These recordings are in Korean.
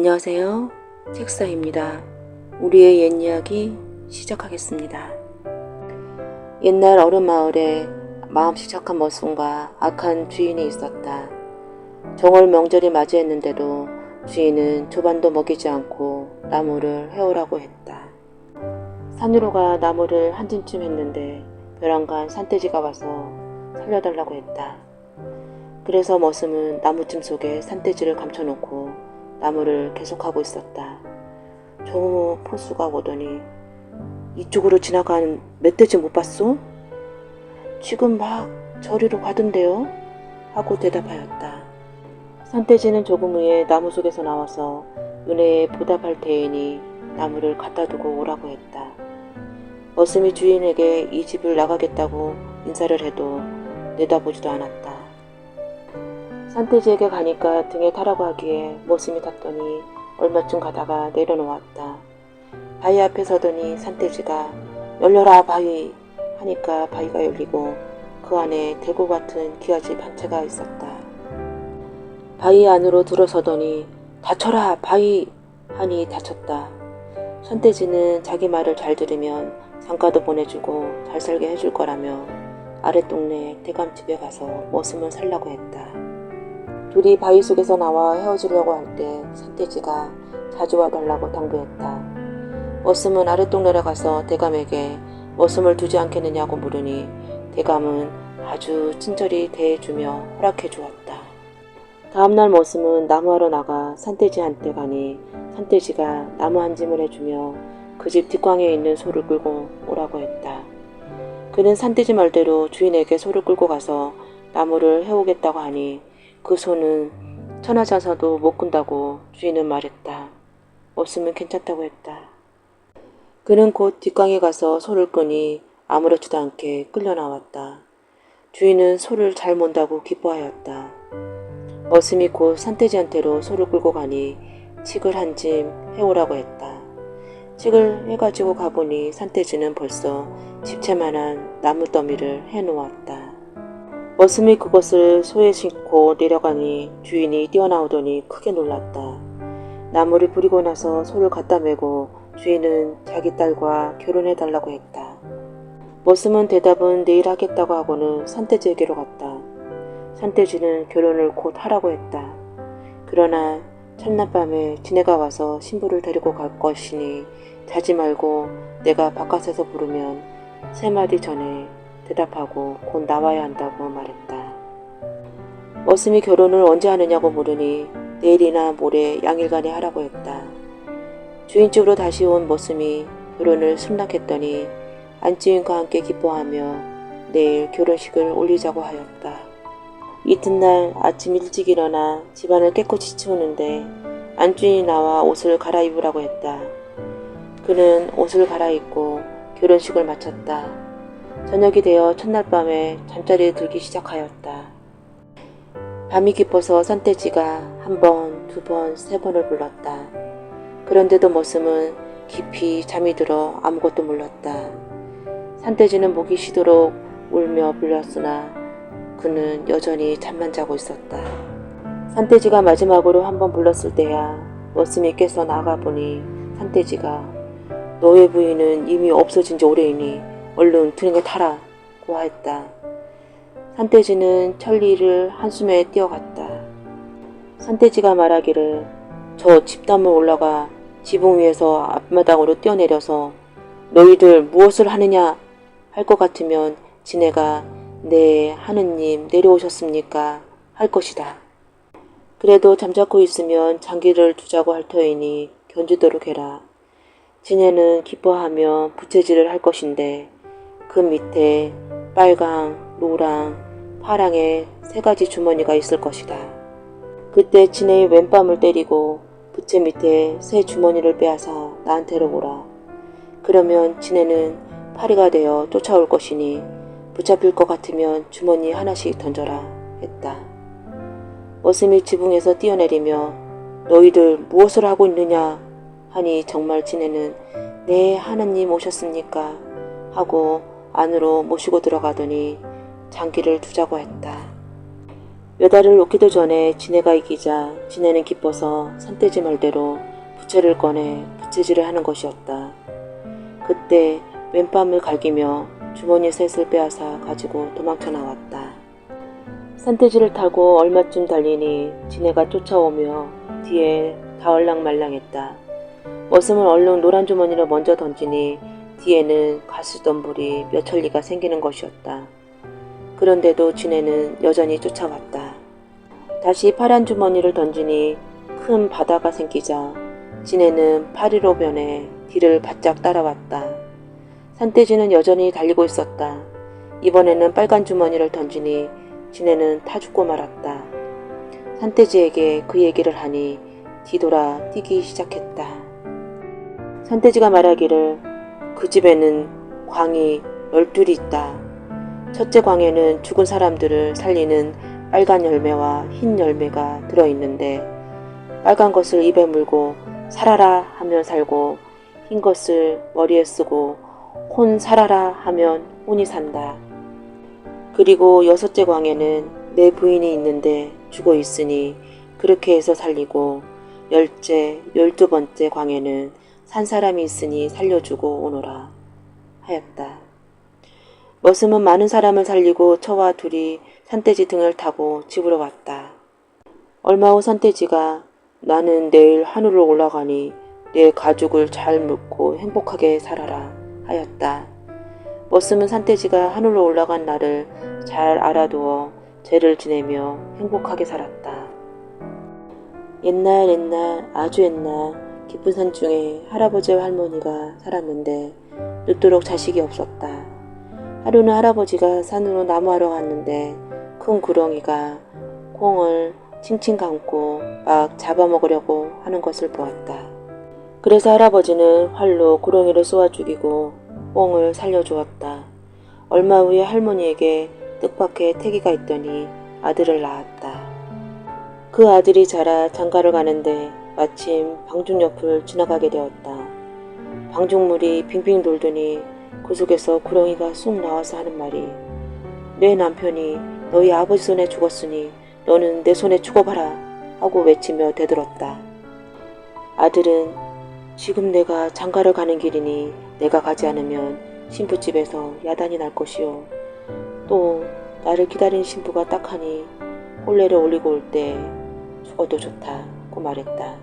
안녕하세요. 책사입니다. 우리의 옛 이야기 시작하겠습니다. 옛날 어른 마을에 마음씨 착한 머슴과 악한 주인이 있었다. 정월 명절이 맞이했는데도 주인은 조반도 먹이지 않고 나무를 해오라고 했다. 산으로 가 나무를 한 짐쯤 했는데 벼랑간 산돼지가 와서 살려달라고 했다. 그래서 머슴은 나무짐 속에 산돼지를 감춰놓고 나무를 계속하고 있었다. 저 포수가 오더니 이쪽으로 지나간 멧돼지 못 봤소? 지금 막 저리로 가던데요? 하고 대답하였다. 산돼지는 조금 후에 나무 속에서 나와서 은혜에 보답할 테이니 나무를 갖다 두고 오라고 했다. 머슴이 주인에게 이 집을 나가겠다고 인사를 해도 내다보지도 않았다. 산돼지에게 가니까 등에 타라고 하기에 머슴이 탔더니 얼마쯤 가다가 내려놓았다. 바위 앞에 서더니 산돼지가 열려라 바위 하니까 바위가 열리고 그 안에 대구 같은 기아집 한 채가 있었다. 바위 안으로 들어서더니 닫혀라 바위 하니 닫혔다. 산돼지는 자기 말을 잘 들으면 상가도 보내주고 잘 살게 해줄 거라며 아랫동네 대감집에 가서 머슴을 살라고 했다. 둘이 바위 속에서 나와 헤어지려고 할 때 산돼지가 자주 와달라고 당부했다. 머슴은 아랫동네로 가서 대감에게 머슴을 두지 않겠느냐고 물으니 대감은 아주 친절히 대해주며 허락해 주었다. 다음날 머슴은 나무하러 나가 산돼지한테 가니 산돼지가 나무 한 짐을 해주며 그 집 뒷광에 있는 소를 끌고 오라고 했다. 그는 산돼지 말대로 주인에게 소를 끌고 가서 나무를 해오겠다고 하니 그 소는 천하장사도 못 꾼다고 주인은 말했다. 머슴은 괜찮다고 했다. 그는 곧 뒷광에 가서 소를 끄니 아무렇지도 않게 끌려 나왔다. 주인은 소를 잘 mon다고 기뻐하였다. 머슴이 곧 산돼지한테로 소를 끌고 가니 칡을 한 짐 해오라고 했다. 칡을 해가지고 가보니 산돼지는 벌써 집채만한 나무더미를 해놓았다. 머슴이 그것을 소에 싣고 내려가니 주인이 뛰어나오더니 크게 놀랐다. 나무를 부리고 나서 소를 갖다 메고 주인은 자기 딸과 결혼해달라고 했다. 머슴은 대답은 내일 하겠다고 하고는 산돼지에게로 갔다. 산돼지는 결혼을 곧 하라고 했다. 그러나 첫날밤에 지네가 와서 신부를 데리고 갈 것이니 자지 말고 내가 바깥에서 부르면 3마디 전에 대답하고 곧 나와야 한다고 말했다. 머슴이 결혼을 언제 하느냐고 물으니 내일이나 모레 양일간에 하라고 했다. 주인집으로 다시 온 머슴이 결혼을 승낙했더니 안주인과 함께 기뻐하며 내일 결혼식을 올리자고 하였다. 이튿날 아침 일찍 일어나 집안을 깨끗이 치우는데 안주인이 나와 옷을 갈아입으라고 했다. 그는 옷을 갈아입고 결혼식을 마쳤다. 저녁이 되어 첫날 밤에 잠자리에 들기 시작하였다. 밤이 깊어서 산돼지가 1번, 2번, 3번을 불렀다. 그런데도 머슴은 깊이 잠이 들어 아무것도 몰랐다. 산돼지는 목이 쉬도록 울며 불렀으나 그는 여전히 잠만 자고 있었다. 산돼지가 마지막으로 1번 불렀을 때야 머슴이 깨서 나가보니 산돼지가 너의 부인은 이미 없어진 지 오래이니 얼른 등에 타라 고 하였다. 산돼지는 천리를 한숨에 뛰어갔다. 산돼지가 말하기를 저 집담을 올라가 지붕 위에서 앞마당으로 뛰어내려서 너희들 무엇을 하느냐 할 것 같으면 지네가 네 하느님 내려오셨습니까 할 것이다. 그래도 잠자코 있으면 장기를 두자고 할 터이니 견주도록 해라. 지네는 기뻐하며 부채질을 할 것인데 그 밑에 빨강, 노랑, 파랑의 3가지 주머니가 있을 것이다. 그때 지네의 왼뺨을 때리고 부채 밑에 새 주머니를 빼앗아 나한테로 오라. 그러면 지네는 파리가 되어 쫓아올 것이니 붙잡힐 것 같으면 주머니 하나씩 던져라 했다. 머슴이 지붕에서 뛰어내리며 너희들 무엇을 하고 있느냐 하니 정말 지네는 네 하느님 오셨습니까 하고 안으로 모시고 들어가더니 장기를 두자고 했다. 몇 알을 놓기도 전에 지네가 이기자 지네는 기뻐서 산돼지 말대로 부채를 꺼내 부채질을 하는 것이었다. 그때 맨밤을 갈기며 주머니 셋을 빼앗아 가지고 도망쳐 나왔다. 산돼지를 타고 얼마쯤 달리니 지네가 쫓아오며 뒤에 다얼랑말랑했다. 머슴은 얼른 노란 주머니를 먼저 던지니 뒤에는 가스덤불이 몇 천리가 생기는 것이었다. 그런데도 지네는 여전히 쫓아왔다. 다시 파란 주머니를 던지니 큰 바다가 생기자 지네는 파리로 변해 뒤를 바짝 따라왔다. 산돼지는 여전히 달리고 있었다. 이번에는 빨간 주머니를 던지니 지네는 타 죽고 말았다. 산돼지에게 그 얘기를 하니 뒤돌아 뛰기 시작했다. 산돼지가 말하기를 그 집에는 광이 12이 있다. 첫째 광에는 죽은 사람들을 살리는 빨간 열매와 흰 열매가 들어있는데 빨간 것을 입에 물고 살아라 하면 살고 흰 것을 머리에 쓰고 혼 살아라 하면 혼이 산다. 그리고 여섯째 광에는 내 부인이 있는데 죽어 있으니 그렇게 해서 살리고 열째, 12번째 광에는 산 사람이 있으니 살려주고 오너라 하였다. 머슴은 많은 사람을 살리고 저와 둘이 산돼지 등을 타고 집으로 왔다. 얼마 후 산돼지가 나는 내일 하늘로 올라가니 내 가족을 잘 묻고 행복하게 살아라 하였다. 머슴은 산돼지가 하늘로 올라간 날을 잘 알아두어 죄를 지내며 행복하게 살았다. 옛날 아주 옛날 깊은 산 중에 할아버지와 할머니가 살았는데 늦도록 자식이 없었다. 하루는 할아버지가 산으로 나무하러 갔는데 큰 구렁이가 콩을 칭칭 감고 막 잡아먹으려고 하는 것을 보았다. 그래서 할아버지는 활로 구렁이를 쏘아 죽이고 꽁을 살려주었다. 얼마 후에 할머니에게 뜻밖의 태기가 있더니 아들을 낳았다. 그 아들이 자라 장가를 가는데 마침 방중 옆을 지나가게 되었다. 방중물이 빙빙 돌더니 그 속에서 구렁이가 쑥 나와서 하는 말이 내 남편이 너희 아버지 손에 죽었으니 너는 내 손에 죽어봐라 하고 외치며 대들었다. 아들은 지금 내가 장가를 가는 길이니 내가 가지 않으면 신부집에서 야단이 날 것이요. 또 나를 기다리는 신부가 딱하니 혼례를 올리고 올 때 죽어도 좋다고 말했다.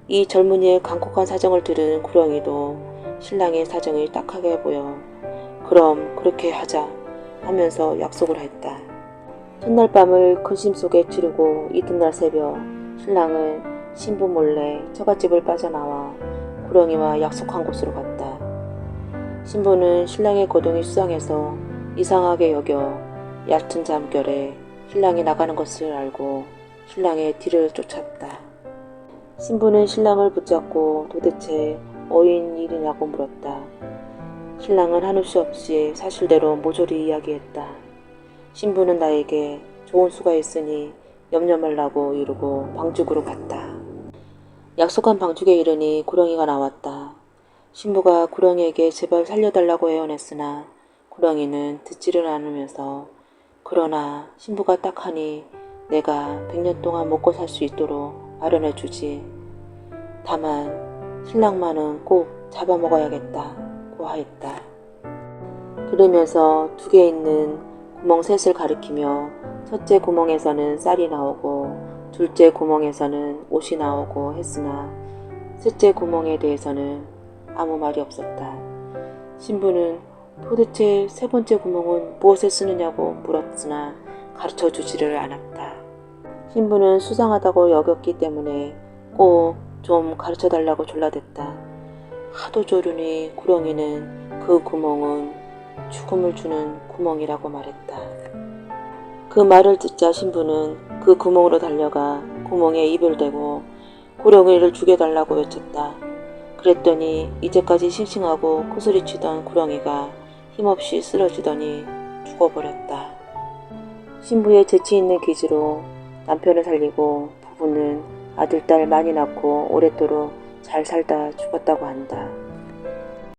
이 젊은이의 간곡한 사정을 들은 구렁이도 신랑의 사정이 딱하게 보여 그럼 그렇게 하자 하면서 약속을 했다. 첫날 밤을 근심 속에 치르고 이튿날 새벽 신랑은 신부 몰래 처갓집을 빠져나와 구렁이와 약속한 곳으로 갔다. 신부는 신랑의 거동이 수상해서 이상하게 여겨 얕은 잠결에 신랑이 나가는 것을 알고 신랑의 뒤를 쫓았다. 신부는 신랑을 붙잡고 도대체 어인 일이냐고 물었다. 신랑은 한없이 없이 사실대로 모조리 이야기했다. 신부는 나에게 좋은 수가 있으니 염려 말라고 이르고 방죽으로 갔다. 약속한 방죽에 이르니 구렁이가 나왔다. 신부가 구렁이에게 제발 살려달라고 애원했으나 구렁이는 듣지를 않으면서 그러나 신부가 딱하니 내가 100년 동안 먹고 살 수 있도록 마련해 주지. 다만 신랑만은 꼭 잡아먹어야겠다고 하였다. 그러면서 두 개 있는 구멍 셋을 가리키며 첫째 구멍에서는 쌀이 나오고 둘째 구멍에서는 옷이 나오고 했으나 셋째 구멍에 대해서는 아무 말이 없었다. 신부는 도대체 세 번째 구멍은 무엇에 쓰느냐고 물었으나 가르쳐 주지를 않았다. 신부는 수상하다고 여겼기 때문에 꼭 좀 가르쳐 달라고 졸라댔다. 하도 조르니 구렁이는 그 구멍은 죽음을 주는 구멍이라고 말했다. 그 말을 듣자 신부는 그 구멍으로 달려가 구멍에 입을 대고 구렁이를 죽여달라고 외쳤다. 그랬더니 이제까지 싱싱하고 코소리치던 구렁이가 힘없이 쓰러지더니 죽어버렸다. 신부의 재치있는 기지로 남편을 살리고 부부는 아들, 딸 많이 낳고 오랫도록 잘 살다 죽었다고 한다.